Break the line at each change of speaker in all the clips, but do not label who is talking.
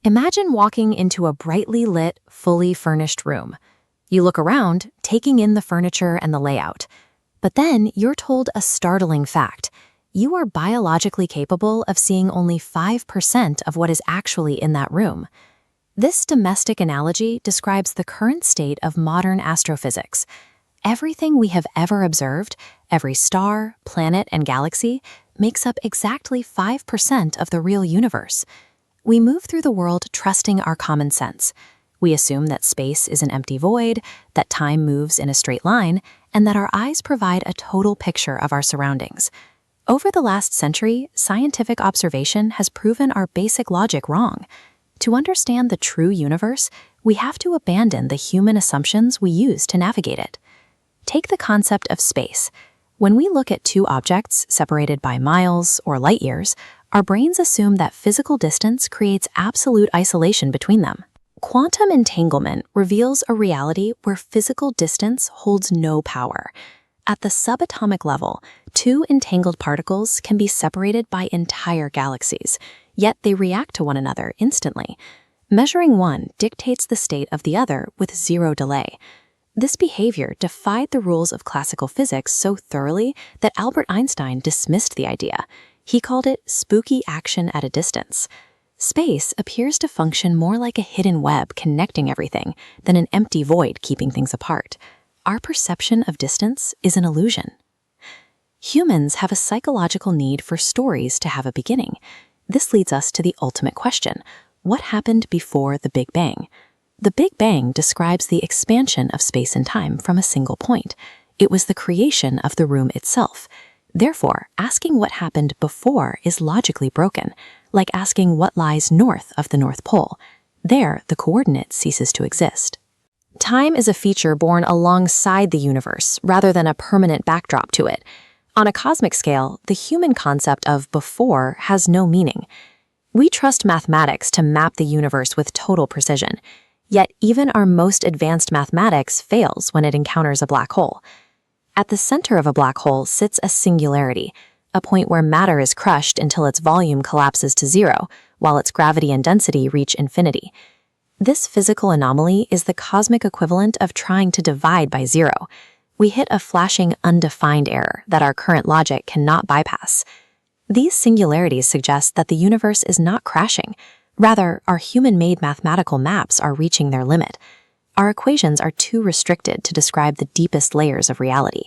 Imagine walking into a brightly lit, fully furnished room. You look around, taking in the furniture and the layout. But then you're told a startling fact. You are biologically capable of seeing only 5% of what is actually in that room. This domestic analogy describes the current state of modern astrophysics. Everything we have ever observed, every star, planet, and galaxy, makes up exactly 5% of the real universe. We move through the world trusting our common sense. We assume that space is an empty void, that time moves in a straight line, and that our eyes provide a total picture of our surroundings. Over the last century, scientific observation has proven our basic logic wrong. To understand the true universe, we have to abandon the human assumptions we use to navigate it. Take the concept of space. When we look at two objects separated by miles or light years, our brains assume that physical distance creates absolute isolation between them. Quantum entanglement reveals a reality where physical distance holds no power. At the subatomic level, two entangled particles can be separated by entire galaxies, yet they react to one another instantly. Measuring one dictates the state of the other with zero delay. This behavior defied the rules of classical physics so thoroughly that Albert Einstein dismissed the idea. He called it spooky action at a distance. Space appears to function more like a hidden web connecting everything than an empty void keeping things apart. Our perception of distance is an illusion. Humans have a psychological need for stories to have a beginning. This leads us to the ultimate question: what happened before the Big Bang? The Big Bang describes the expansion of space and time from a single point. It was the creation of the room itself. Therefore, asking what happened before is logically broken, like asking what lies north of the North Pole. There, the coordinate ceases to exist. Time is a feature born alongside the universe, rather than a permanent backdrop to it. On a cosmic scale, the human concept of before has no meaning. We trust mathematics to map the universe with total precision. Yet even our most advanced mathematics fails when it encounters a black hole. At the center of a black hole sits a singularity, a point where matter is crushed until its volume collapses to zero, while its gravity and density reach infinity. This physical anomaly is the cosmic equivalent of trying to divide by zero. We hit a flashing, undefined error that our current logic cannot bypass. These singularities suggest that the universe is not crashing. Rather, our human-made mathematical maps are reaching their limit. Our equations are too restricted to describe the deepest layers of reality.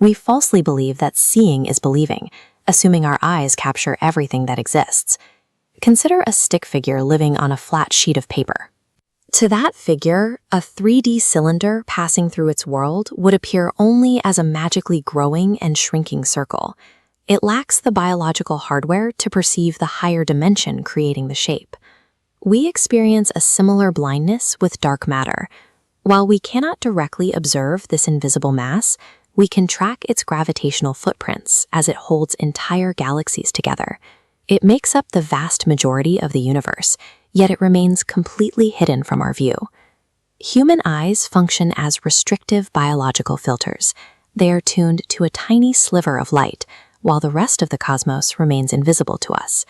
We falsely believe that seeing is believing, assuming our eyes capture everything that exists. Consider a stick figure living on a flat sheet of paper. To that figure, a 3D cylinder passing through its world would appear only as a magically growing and shrinking circle. It lacks the biological hardware to perceive the higher dimension creating the shape. We experience a similar blindness with dark matter. While we cannot directly observe this invisible mass, we can track its gravitational footprints as it holds entire galaxies together. It makes up the vast majority of the universe, yet it remains completely hidden from our view. Human eyes function as restrictive biological filters. They are tuned to a tiny sliver of light, while the rest of the cosmos remains invisible to us.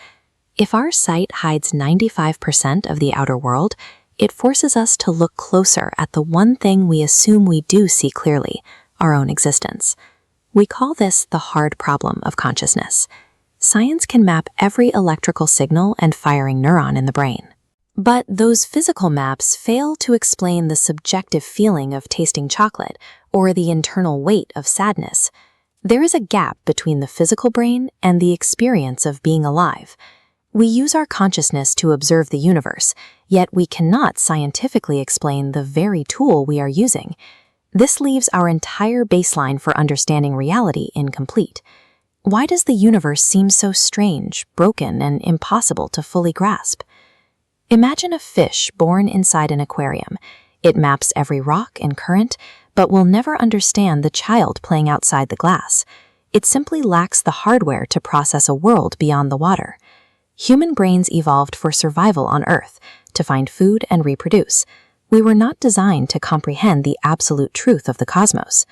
If our sight hides 95% of the outer world, it forces us to look closer at the one thing we assume we do see clearly, our own existence. We call this the hard problem of consciousness. Science can map every electrical signal and firing neuron in the brain. But those physical maps fail to explain the subjective feeling of tasting chocolate or the internal weight of sadness. There is a gap between the physical brain and the experience of being alive. We use our consciousness to observe the universe, yet we cannot scientifically explain the very tool we are using. This leaves our entire baseline for understanding reality incomplete. Why does the universe seem so strange, broken, and impossible to fully grasp? Imagine a fish born inside an aquarium. It maps every rock and current, but will never understand the child playing outside the glass. It simply lacks the hardware to process a world beyond the water. Human brains evolved for survival on Earth, to find food and reproduce. We were not designed to comprehend the absolute truth of the cosmos.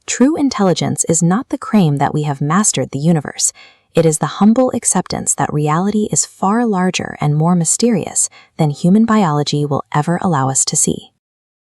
True intelligence is not the claim that we have mastered the universe. It is the humble acceptance that reality is far larger and more mysterious than human biology will ever allow us to see.